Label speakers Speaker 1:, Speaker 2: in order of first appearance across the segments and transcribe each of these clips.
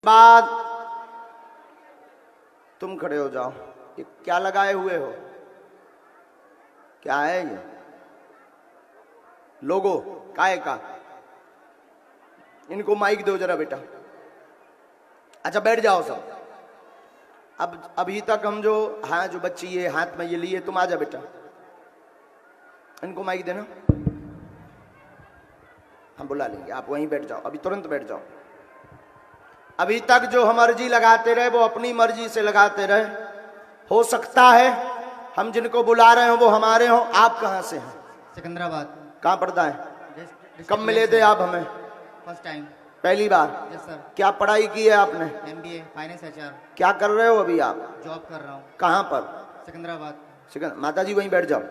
Speaker 1: बाद तुम खड़े हो जाओ। ये क्या लगाए हुए हो? क्या है ये लोगो? काय का? इनको माइक दो जरा बेटा। अच्छा बैठ जाओ सब। अब अभी तक हम जो जो बच्ची ये हाथ में ये लिए, तुम आ जा बेटा, इनको माइक देना, हम बुला लेंगे, आप वहीं बैठ जाओ, अभी तुरंत बैठ जाओ। अभी तक जो हम मर्जी लगाते रहे वो अपनी मर्जी से लगाते रहे। हो सकता है हम जिनको बुला रहे हो वो हमारे हो। आप कहाँ से हैं?
Speaker 2: सिकंदराबाद।
Speaker 1: कहाँ पढ़ता है? कब मिले थे आप हमें?
Speaker 2: First time.
Speaker 1: पहली बार?
Speaker 2: Yes sir.
Speaker 1: क्या पढ़ाई की है आपने?
Speaker 2: MBA finance HR।
Speaker 1: क्या कर रहे हो अभी आप?
Speaker 2: जॉब कर रहा हूँ।
Speaker 1: कहाँ पर?
Speaker 2: सिकंदराबाद।
Speaker 1: माता जी वहीं बैठ जाओ,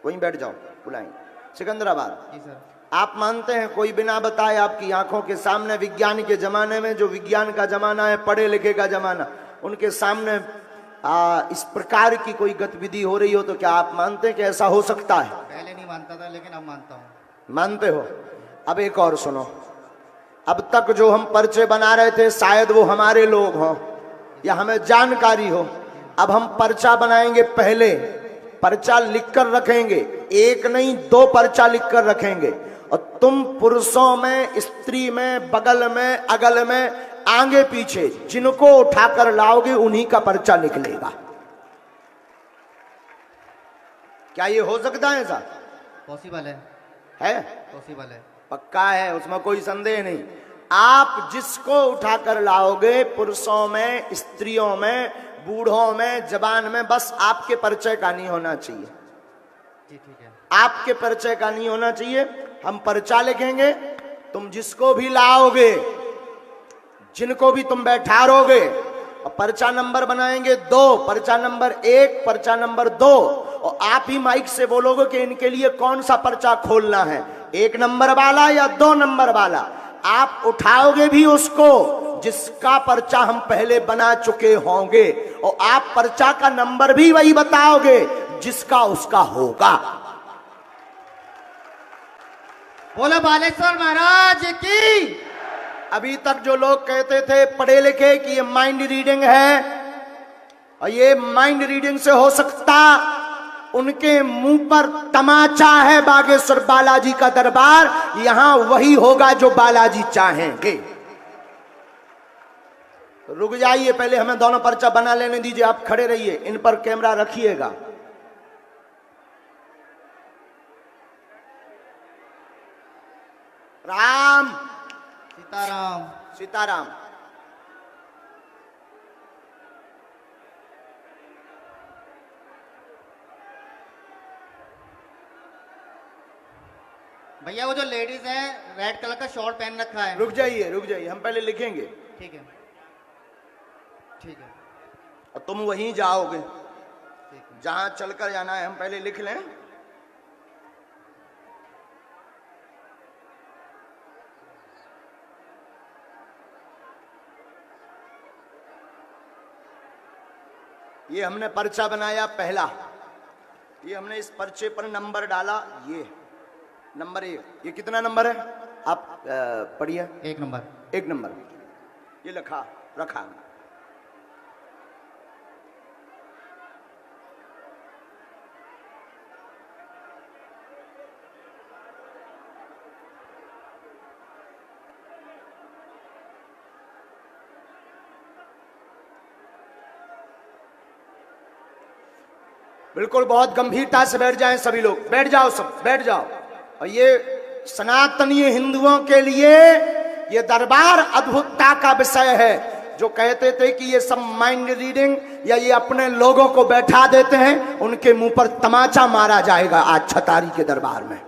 Speaker 1: वहीं बैठ जाओ, बुलाएंगे। सिकंदराबाद।
Speaker 2: जी सर।
Speaker 1: आप मानते हैं कोई बिना बताए आपकी आंखों के सामने विज्ञान के जमाने में, जो विज्ञान का जमाना है, पढ़े लिखे का जमाना, उनके सामने इस प्रकार की कोई गतिविधि हो रही हो तो क्या आप मानते हैं कि ऐसा हो सकता है?
Speaker 2: पहले नहीं मानता था लेकिन अब मानता हूँ।
Speaker 1: मानते हो? अब एक और सुनो, अब तक जो हम पर्चे बना रहे थे शायद वो हमारे लोग हों या हमें जानकारी हो। अब हम पर्चा बनाएंगे, पहले पर्चा लिखकर रखेंगे, एक नहीं 2 पर्चा लिखकर रखेंगे, और तुम पुरुषों में, स्त्री में, बगल में, अगल में, आगे पीछे जिनको उठाकर लाओगे उन्हीं का पर्चा निकलेगा। क्या ये हो सकता है? ऐसा
Speaker 2: पॉसिबल
Speaker 1: है?
Speaker 2: पॉसिबल है,
Speaker 1: पक्का है, उसमें कोई संदेह नहीं। आप जिसको उठाकर लाओगे, पुरुषों में, स्त्रियों में, बूढ़ों में, जवान में, बस आपके परिचय का नहीं होना चाहिए।
Speaker 2: जी ठीक है।
Speaker 1: आपके परिचय का नहीं होना चाहिए। हम पर्चा लिखेंगे, तुम जिसको भी लाओगे, जिनको भी तुम बैठारोगे, और पर्चा नंबर बनाएंगे 2, पर्चा नंबर 1, पर्चा नंबर 2, और आप ही माइक से बोलोगे कि इनके लिए कौन सा पर्चा खोलना है, 1 नंबर वाला या 2 नंबर वाला। आप उठाओगे भी उसको जिसका पर्चा हम पहले बना चुके होंगे, और आप पर्चा का नंबर भी वही बताओगे जिसका उसका होगा।
Speaker 2: बोलो बालेश्वर महाराज की।
Speaker 1: अभी तक जो लोग कहते थे पढ़े लिखे कि ये माइंड रीडिंग है, और ये माइंड रीडिंग से हो सकता, उनके मुंह पर तमाचा है। बागेश्वर बालाजी का दरबार, यहां वही होगा जो बालाजी चाहेंगे। रुक जाइए, पहले हमें दोनों पर्चा बना लेने दीजिए। आप खड़े रहिए, इन पर कैमरा रखिएगा। राम
Speaker 2: सीताराम।
Speaker 1: सीताराम।
Speaker 2: भैया वो जो लेडीज है रेड कलर का शॉर्ट पहन रखा है।
Speaker 1: रुक जाइए, रुक जाइए, हम पहले लिखेंगे।
Speaker 2: ठीक है, ठीक है।
Speaker 1: और तुम वहीं जाओगे
Speaker 2: ठीक है।
Speaker 1: जहां चलकर जाना है, हम पहले लिख लें। ये हमने पर्चा बनाया पहला, ये हमने इस पर्चे पर नंबर डाला, ये नंबर 1। ये कितना नंबर है आप पढ़िए?
Speaker 2: 1 नंबर।
Speaker 1: 1 नंबर ये रखा। बिल्कुल बहुत गंभीरता से बैठ जाएं सभी लोग, बैठ जाओ सब, बैठ जाओ। और ये सनातनीय हिंदुओं के लिए ये दरबार अद्भुतता का विषय है। जो कहते थे कि ये सब माइंड रीडिंग या ये अपने लोगों को बैठा देते हैं, उनके मुंह पर तमाचा मारा जाएगा आज छतारी के दरबार में।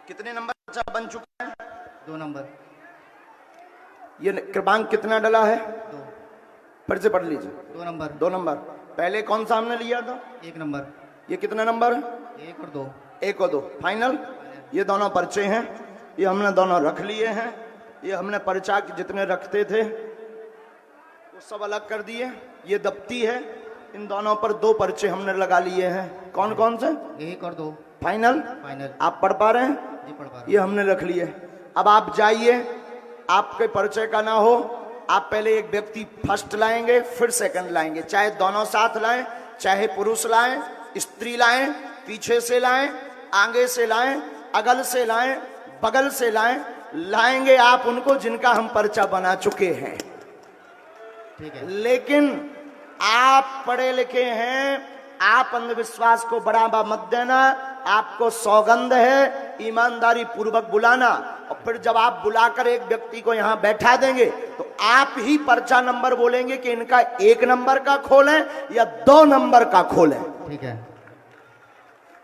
Speaker 1: कितने नंबर पर्चा बन चुका है?
Speaker 2: 2 नंबर।
Speaker 1: ये क्रमांक कितना डला है?
Speaker 2: 2।
Speaker 1: फिर से पढ़ लीजिए।
Speaker 2: 2 नंबर।
Speaker 1: 2 नंबर। पहले कौन सा हमने लिया था?
Speaker 2: 1 नंबर।
Speaker 1: ये कितना नंबर है?
Speaker 2: 1 और 2।
Speaker 1: एक और दो फाइनल। ये दोनों पर्चे हैं, ये हमने दोनों रख लिए हैं। ये हमने पर्चा जितने रखते थे वो सब अलग कर दिए। ये दफ्ती है, इन दोनों पर दो पर्चे हमने लगा लिए हैं। कौन कौन से?
Speaker 2: एक और दो।
Speaker 1: फाइनल।
Speaker 2: फाइनल।
Speaker 1: आप पढ़ पा रहे हैं?
Speaker 2: जी पढ़ पा रहा
Speaker 1: ये हमने रख लिए। अब आप जाइए, आपके पर्चे का ना हो, आप पहले एक व्यक्ति फर्स्ट लाएंगे, फिर सेकंड लाएंगे। चाहे दोनों साथ लाएं, चाहे पुरुष लाएं, स्त्री लाएं, पीछे से लाएं, आगे से लाएं, अगल से लाएं, बगल से लाएं, लाएंगे आप उनको जिनका हम पर्चा बना चुके हैं।
Speaker 2: ठीक है।
Speaker 1: लेकिन आप पढ़े लिखे हैं, आप अंधविश्वास को बढ़ावा मत देना। आपको सौगंध है ईमानदारी पूर्वक बुलाना, और फिर जब आप बुलाकर एक व्यक्ति को यहां बैठा देंगे तो आप ही पर्चा नंबर बोलेंगे कि इनका 1 नंबर का खोलें या 2 नंबर का खोलें।
Speaker 2: ठीक है।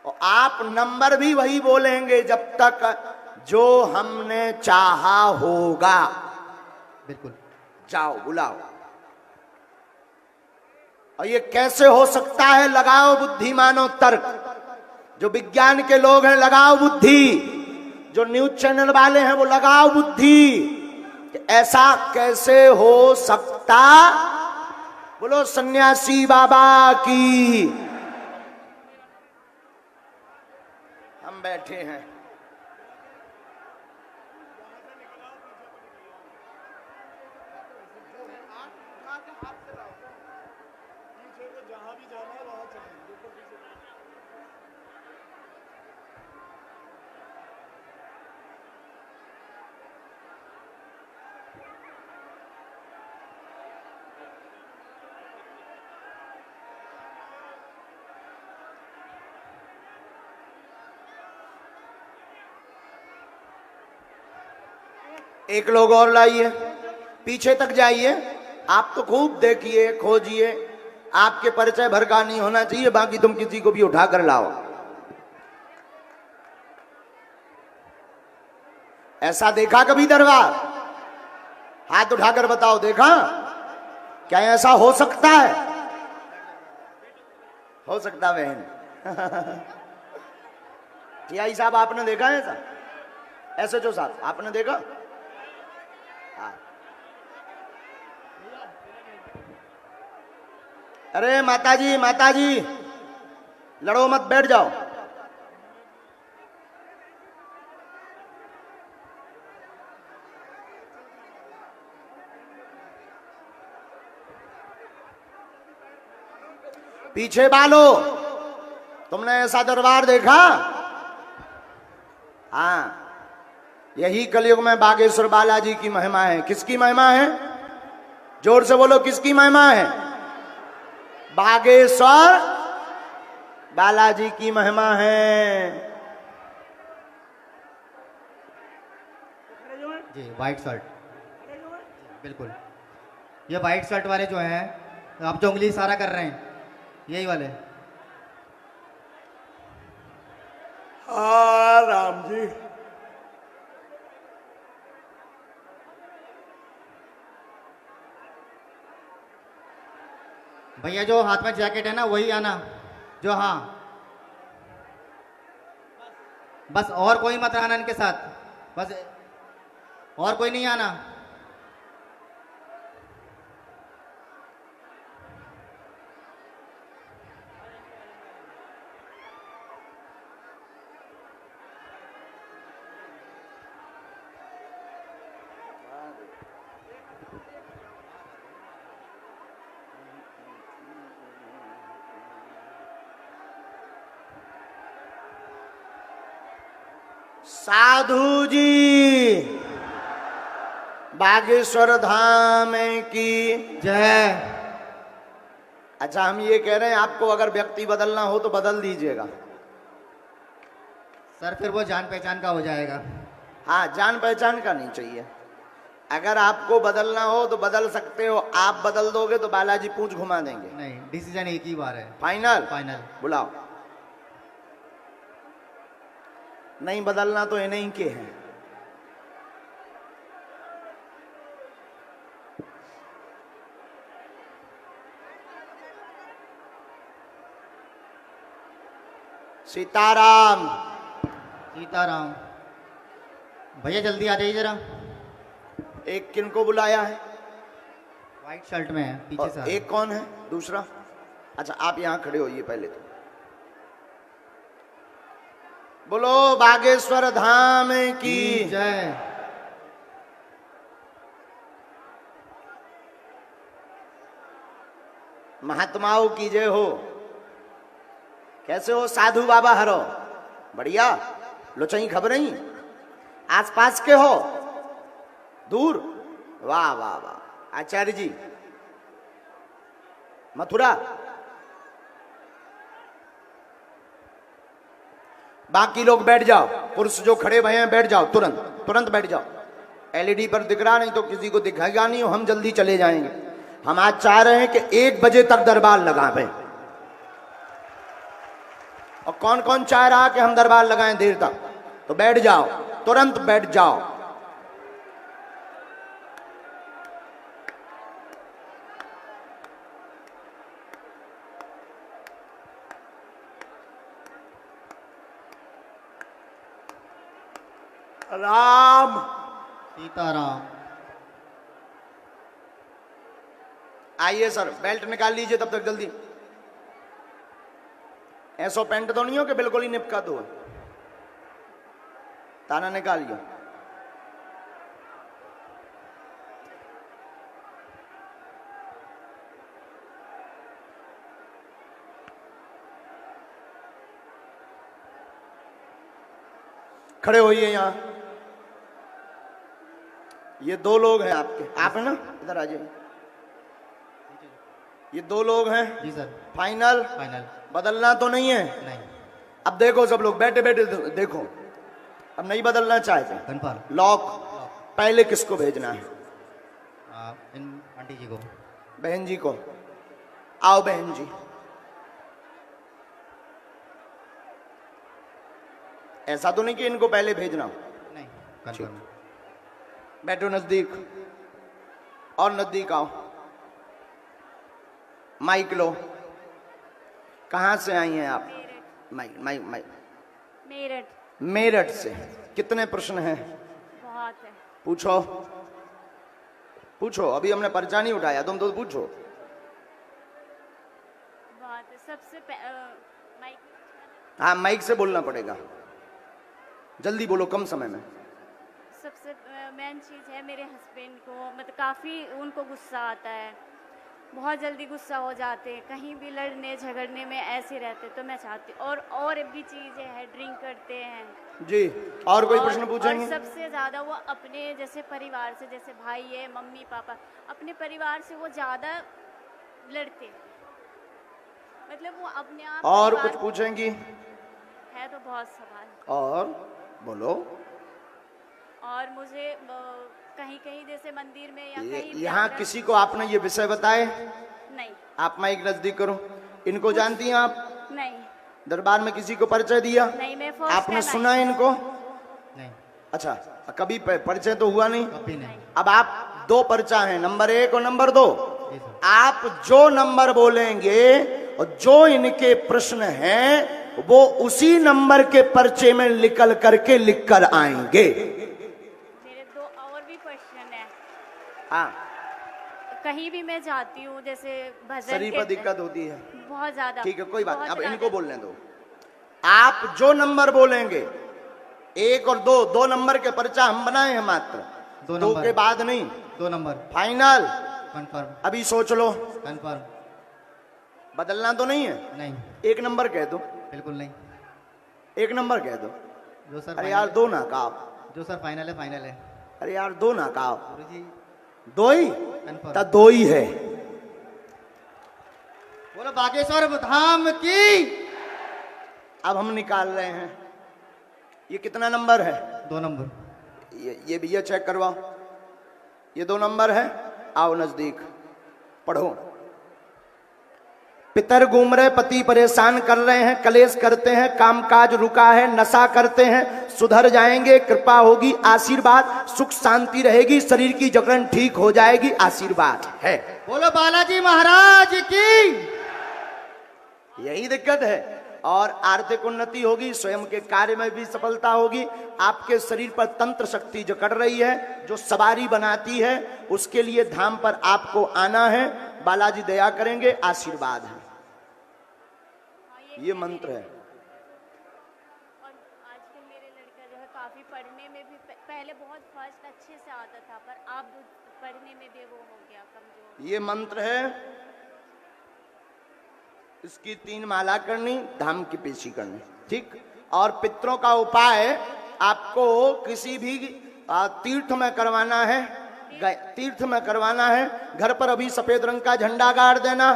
Speaker 1: और आप नंबर भी वही बोलेंगे जब तक जो हमने चाहा होगा।
Speaker 2: बिल्कुल।
Speaker 1: जाओ बुलाओ। और ये कैसे हो सकता है? लगाओ बुद्धिमानो तर्क। जो विज्ञान के लोग हैं लगाओ बुद्धि, जो न्यूज चैनल वाले हैं वो लगाओ बुद्धि कि ऐसा कैसे हो सकता। बोलो सन्यासी बाबा की। हम बैठे हैं, एक लोग और लाइए, पीछे तक जाइए। आप तो खूब देखिए, खोजिए, आपके परिचय भर का नहीं होना चाहिए, बाकी तुम किसी को भी उठा कर लाओ। ऐसा देखा कभी दरबार? हाथ उठाकर बताओ, देखा? क्या ऐसा हो सकता है? हो सकता बहन। टीआई साहब आपने देखा है ऐसा? ऐसे जो साहब आपने देखा? हाँ। अरे माताजी माताजी, लड़ो मत, बैठ जाओ। पीछे बालो, तुमने ऐसा दरबार देखा? हाँ, यही कलयुग में बागेश्वर बालाजी की महिमा है। किसकी महिमा है? जोर से बोलो, किसकी महिमा है? बागेश्वर बालाजी की महिमा है।
Speaker 2: जी वाइट शर्ट, बिल्कुल। ये वाइट शर्ट वाले जो हैं, आप जो उंगली इशारा कर रहे हैं, यही वाले।
Speaker 1: हाँ राम जी।
Speaker 2: भैया जो हाथ में जैकेट है ना, वही आना जो। हाँ बस, और कोई मत आना इनके साथ, बस और कोई नहीं आना।
Speaker 1: साधु जी, बागेश्वर धाम की
Speaker 2: जय।
Speaker 1: अच्छा, हम ये कह रहे हैं आपको अगर व्यक्ति बदलना हो तो बदल दीजिएगा।
Speaker 2: सर फिर वो जान पहचान का हो जाएगा।
Speaker 1: हाँ, जान पहचान का नहीं चाहिए। अगर आपको बदलना हो तो बदल सकते हो। आप बदल दोगे तो बालाजी पूंछ घुमा देंगे।
Speaker 2: नहीं, डिसीजन एक ही बार है।
Speaker 1: फाइनल?
Speaker 2: फाइनल।
Speaker 1: बुलाओ। नहीं बदलना तो इन्हीं के हैं। सीताराम।
Speaker 2: सीताराम। भैया जल्दी आ जाइए जरा।
Speaker 1: एक किनको बुलाया है?
Speaker 2: व्हाइट शर्ट में है, पीछे से
Speaker 1: और एक कौन है दूसरा? अच्छा, आप यहां खड़े होइए पहले तो। बोलो बागेश्वर धाम की
Speaker 2: जय।
Speaker 1: महात्माओं की जय हो। कैसे हो साधु बाबा हरो? बढ़िया। लोचई खबरें आसपास के हो? दूर? वाह वाह वाह। आचार्य जी मथुरा? बाकी लोग बैठ जाओ, पुरुष जो खड़े भये हैं बैठ जाओ, तुरंत तुरंत बैठ जाओ। एलईडी पर दिख रहा नहीं तो किसी को दिखाएगा नहीं, हम जल्दी चले जाएंगे। हम आज चाह रहे हैं कि 1 बजे तक दरबार लगावे। और कौन कौन चाह रहा कि हम दरबार लगाएं देर तक? तो बैठ जाओ, तुरंत बैठ जाओ। राम
Speaker 2: सीताराम।
Speaker 1: आइए सर, बेल्ट निकाल लीजिए तब तक जल्दी। ऐसा पैंट तो नहीं हो कि बिल्कुल ही निपका दो। ताना निकालिए। खड़े होइए यहां। ये 2 लोग हैं आपके, आप है ना? इधर आ जाइए। ये 2 लोग हैं।
Speaker 2: जी सर।
Speaker 1: फाइनल?
Speaker 2: फाइनल।
Speaker 1: बदलना तो नहीं है?
Speaker 2: नहीं।
Speaker 1: अब देखो सब लोग बैठे बैठे देखो, अब नहीं बदलना चाहते।
Speaker 2: कन्फर्म।
Speaker 1: लॉक पहले किसको भेजना है?
Speaker 2: इन आंटी जी को।
Speaker 1: बहन जी को। आओ बहन जी। ऐसा तो नहीं कि इनको पहले भेजना हो।
Speaker 2: नहीं, कन्फर्म।
Speaker 1: बैठो नजदीक, और नजदीक आओ। माइक लो। कहां से आई हैं आप? Mic mic mic.
Speaker 3: Meerut.
Speaker 1: Meerut से। कितने प्रश्न हैं?
Speaker 3: बहुत है।
Speaker 1: पूछो पूछो, अभी हमने पर्चा नहीं उठाया, तुम तो पूछो।
Speaker 3: बहुत है। सबसे माइक।
Speaker 1: हाँ, माइक से बोलना पड़ेगा, जल्दी बोलो, कम समय में।
Speaker 3: सबसे मेन चीज़ है मेरे हस्बैंड को, मतलब काफ़ी उनको गुस्सा आता है, बहुत जल्दी गुस्सा हो जाते हैं, कहीं भी लड़ने झगड़ने में ऐसे रहते। तो मैं चाहती हूँ, और भी चीज़ें हैं, ड्रिंक करते हैं
Speaker 1: जी। और कोई प्रश्न पूछेंगे?
Speaker 3: और सबसे ज़्यादा वो अपने जैसे परिवार से, जैसे भाई है, मम्मी पापा, अपने परिवार से वो ज़्यादा लड़ते हैं, मतलब वो अपने आप।
Speaker 1: और कुछ पूछेंगी?
Speaker 3: है तो बहुत सवाल।
Speaker 1: और बोलो।
Speaker 3: और मुझे कहीं कहीं जैसे मंदिर में या कहीं भी
Speaker 1: यहाँ
Speaker 3: अंदर-
Speaker 1: किसी को आपने ये विषय बताए?
Speaker 3: नहीं।
Speaker 1: आप माइक नजदीक करो। इनको जानती हैं आप?
Speaker 3: नहीं।
Speaker 1: दरबार में किसी को परिचय दिया?
Speaker 3: नहीं, मैं फर्स्ट
Speaker 1: आपने
Speaker 3: टाइम
Speaker 1: सुना
Speaker 3: आई।
Speaker 1: इनको?
Speaker 2: नहीं,
Speaker 1: अच्छा, कभी परिचय तो हुआ नहीं?
Speaker 2: कभी नहीं।
Speaker 1: अब आप 2 पर्चा हैं, नंबर 1 और नंबर 2।
Speaker 2: जी सर।
Speaker 1: आप जो नंबर बोलेंगे और जो इनके प्रश्न हैं वो उसी नंबर के पर्चे में निकल करके लिख कर आएंगे।
Speaker 3: मेरे 2 और भी क्वेश्चन है।
Speaker 1: हाँ,
Speaker 3: कहीं भी मैं जाती हूँ, जैसे भजन
Speaker 1: शरीर
Speaker 3: के
Speaker 1: पर दिक्कत होती है।
Speaker 3: बहुत ज्यादा।
Speaker 1: ठीक है, कोई बात नहीं,
Speaker 3: बहुत
Speaker 1: अब
Speaker 3: ज्यादा।
Speaker 1: इनको बोलने दो। आप जो नंबर बोलेंगे, 1 और 2, 2 नंबर के पर्चा हम बनाए हैं मात्र,
Speaker 2: 2
Speaker 1: 2
Speaker 2: नंबर।
Speaker 1: के बाद नहीं।
Speaker 2: 2 नंबर।
Speaker 1: फाइनल?
Speaker 2: कन्फर्म।
Speaker 1: अभी सोच लो।
Speaker 2: कन्फर्म।
Speaker 1: बदलना तो नहीं है?
Speaker 2: नहीं,
Speaker 1: 1 नंबर कह दो।
Speaker 2: बिल्कुल नहीं।
Speaker 1: 1 नंबर कह दो।
Speaker 2: जो सर
Speaker 1: अरे
Speaker 2: फाइनल
Speaker 1: यार
Speaker 2: है-
Speaker 1: 2 ना कहो।
Speaker 2: जो सर फाइनल है, फाइनल है।
Speaker 1: अरे यार 2 ना कहो।
Speaker 2: गुरुजी
Speaker 1: 2 ही?
Speaker 2: कन्फर्म।
Speaker 1: तो 2 ही है।
Speaker 2: बोलो बागेश्वर धाम की।
Speaker 1: अब हम निकाल रहे हैं। ये कितना नंबर है?
Speaker 2: 2 नंबर।
Speaker 1: ये भी ये चेक करवाओ। ये 2 नंबर है। आओ नजदीक, पढ़ो। पितर घूम रहे, पति परेशान कर रहे हैं, कलेश करते हैं, कामकाज रुका है, नशा करते हैं, सुधर जाएंगे, कृपा होगी, आशीर्वाद, सुख शांति रहेगी, शरीर की जकड़न ठीक हो जाएगी, आशीर्वाद है।
Speaker 2: बोलो बालाजी महाराज की।
Speaker 1: यही दिक्कत है। और आर्थिक उन्नति होगी, स्वयं के कार्य में भी सफलता होगी। आपके शरीर पर तंत्र शक्ति जकड़ रही है, जो सवारी बनाती है, उसके लिए धाम पर आपको आना है। बालाजी दया करेंगे, आशीर्वाद है।
Speaker 3: हाँ,
Speaker 1: ये मंत्र है।
Speaker 3: और आजकल मेरे लड़का जो है काफी पढ़ने में भी पहले बहुत फर्स्ट अच्छे से आता था, पर अब पढ़ने में भी वो हो गया कमजोर।
Speaker 1: ये मंत्र है, इसकी 3 माला करनी, धाम की पेशी करनी, ठीक। और पितरों का उपाय आपको किसी भी तीर्थ में करवाना है, तीर्थ में करवाना है। घर पर अभी सफेद रंग का झंडा गाड़ देना।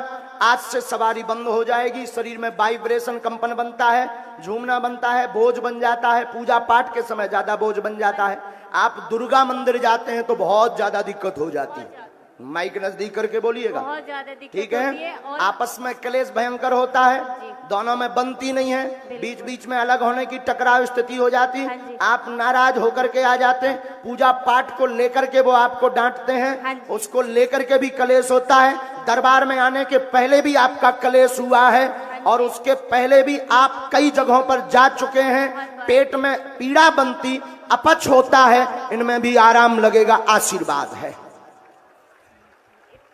Speaker 1: आज से सवारी बंद हो जाएगी, शरीर में वाइब्रेशन कंपन बनता है, झूमना बनता है, बोझ बन जाता है, पूजा पाठ के समय ज्यादा बोझ बन जाता है। आप दुर्गा मंदिर जाते हैं तो बहुत ज्यादा दिक्कत हो जाती है। माइक नजदीक करके बोलिएगा,
Speaker 3: बहुत ज्यादा दिक्कत
Speaker 1: ठीक
Speaker 3: होती
Speaker 1: है।
Speaker 3: और
Speaker 1: आपस में क्लेश भयंकर होता है, दोनों में बनती नहीं है, बीच बीच में अलग होने की टकराव स्थिति हो जाती।
Speaker 3: हाँ जी।
Speaker 1: आप नाराज होकर के आ जाते हैं, पूजा पाठ को लेकर के वो आपको डांटते
Speaker 3: हाँ
Speaker 1: हैं,
Speaker 3: जी।
Speaker 1: उसको लेकर के भी क्लेश होता है। दरबार में आने के पहले भी आपका क्लेश हुआ है, और उसके पहले भी आप कई जगहों पर जा चुके हैं। पेट में पीड़ा बनती, अपच होता है, इनमें भी आराम लगेगा, आशीर्वाद है।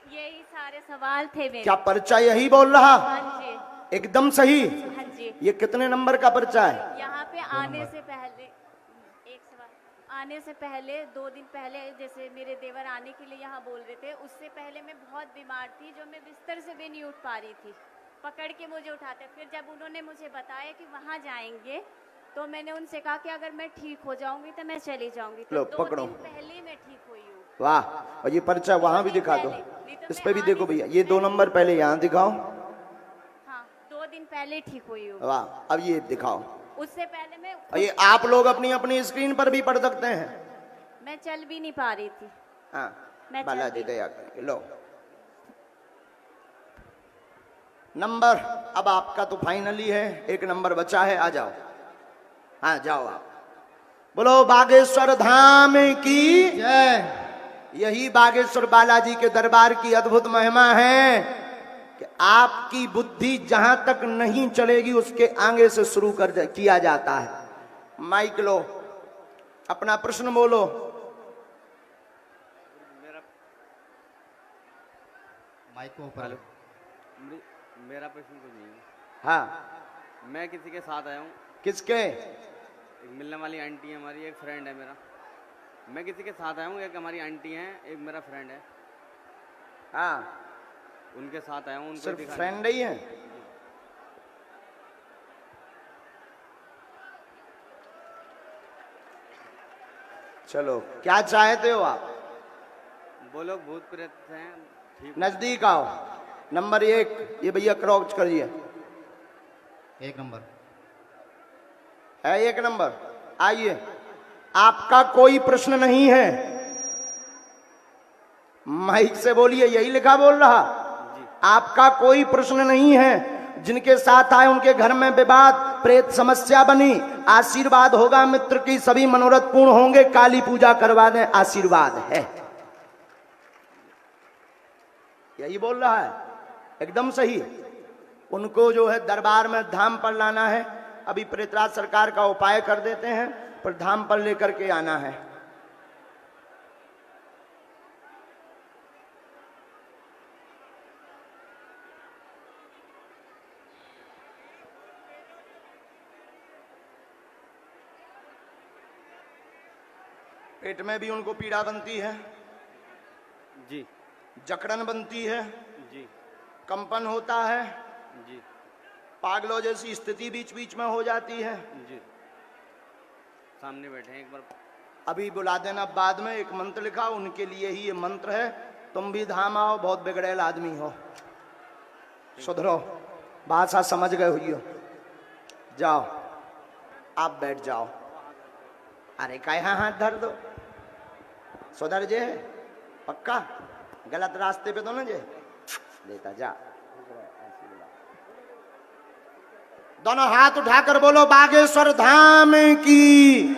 Speaker 3: यही सारे सवाल थे मेरे।
Speaker 1: क्या पर्चा यही बोल रहा?
Speaker 3: हाँ जी,
Speaker 1: एकदम सही।
Speaker 3: हाँ जी।
Speaker 1: ये कितने नंबर का पर्चा है?
Speaker 3: यहाँ पे आने से पहले एक सवाल, आने से पहले 2 दिन पहले जैसे मेरे देवर आने के लिए यहाँ बोल रहे थे, उससे पहले मैं बहुत बीमार थी, जो मैं बिस्तर से भी नहीं उठ पा रही थी, पकड़ के मुझे उठाते। फिर जब उन्होंने मुझे बताया कि वहाँ जाएंगे, तो मैंने उनसे कहा कि अगर मैं ठीक हो जाऊंगी तो मैं चली जाऊंगी। तो
Speaker 1: लो,
Speaker 3: 2
Speaker 1: पकड़ो।
Speaker 3: दिन पहले मैं ठीक हुई हूँ।
Speaker 1: वाह। और ये पर्चा वहां भी दिखा दो, इस पे भी देखो भैया, ये 2 नंबर पहले यहाँ दिखाओ।
Speaker 3: हाँ, 2 दिन पहले ठीक हुई हूँ।
Speaker 1: वाह, अब ये दिखाओ।
Speaker 3: उससे पहले मैं
Speaker 1: और ये आप लोग अपनी अपनी स्क्रीन पर भी पढ़ सकते हैं।
Speaker 3: मैं चल भी नहीं पा रही थी।
Speaker 1: हाँ,
Speaker 3: मैं
Speaker 1: बालाजी
Speaker 3: चल भी-
Speaker 1: दया करके लो नंबर। अब आपका तो फाइनली है, 1 नंबर बचा है, आ जाओ। हाँ, जाओ आप। बोलो बागेश्वर धाम की
Speaker 2: जय।
Speaker 1: यही बागेश्वर बालाजी के दरबार की अद्भुत महिमा है कि आपकी बुद्धि जहां तक नहीं चलेगी, उसके आगे से शुरू किया जाता है। माइक लो, अपना प्रश्न बोलो।
Speaker 2: माइक को ऊपर लो।
Speaker 4: मेरा प्रश्न कुछ नहीं है।
Speaker 1: हाँ,
Speaker 4: मैं किसी के साथ आया हूँ,
Speaker 1: किसके?
Speaker 4: एक मिलने वाली आंटी है हमारी, एक फ्रेंड है मेरा। मैं किसी के साथ आया हूँ, एक हमारी आंटी है, एक मेरा फ्रेंड है।
Speaker 1: हाँ,
Speaker 4: उनके साथ आया हूँ, उनको
Speaker 1: सिर्फ
Speaker 4: दिखाने।
Speaker 1: फ्रेंड ही है? चलो, क्या चाहते हो आप?
Speaker 4: वो लोग भूत प्रेत हैं, ठीक।
Speaker 1: नजदीक आओ। नंबर 1, ये भैया क्रॉच करिए।
Speaker 2: 1 नंबर
Speaker 1: है 1 नंबर। आइए, आपका कोई प्रश्न नहीं है, माइक से बोलिए, यही लिखा बोल रहा। आपका कोई प्रश्न नहीं है। जिनके साथ आए उनके घर में विवाद, प्रेत समस्या बनी, आशीर्वाद होगा मित्र की, सभी मनोरथ पूर्ण होंगे। काली पूजा करवा दें, आशीर्वाद है। यही बोल रहा है, एकदम सही। उनको जो है दरबार में धाम पर लाना है। अभी प्रेतराज सरकार का उपाय कर देते हैं, पर धाम पर लेकर के आना है। पेट में भी उनको पीड़ा बनती है,
Speaker 4: जी
Speaker 1: जकड़न बनती है,
Speaker 4: जी
Speaker 1: कंपन होता है,
Speaker 4: जी
Speaker 1: पागलों जैसी स्थिति बीच बीच में हो जाती है।
Speaker 4: जी। सामने बैठे हैं, एक बार
Speaker 1: अभी बुला देना बाद में। एक मंत्र लिखा, उनके लिए ही ये मंत्र है। तुम भी धाम आओ, बहुत बिगड़ेल आदमी हो, सुधरो, भाषा समझ गए हुई हो। जाओ, आप बैठ जाओ। अरे काय हाथ धर दो, सुधर जे, पक्का गलत रास्ते पे तो ना जे देता जा। दोनों हाथ उठाकर बोलो बागेश्वर धाम की।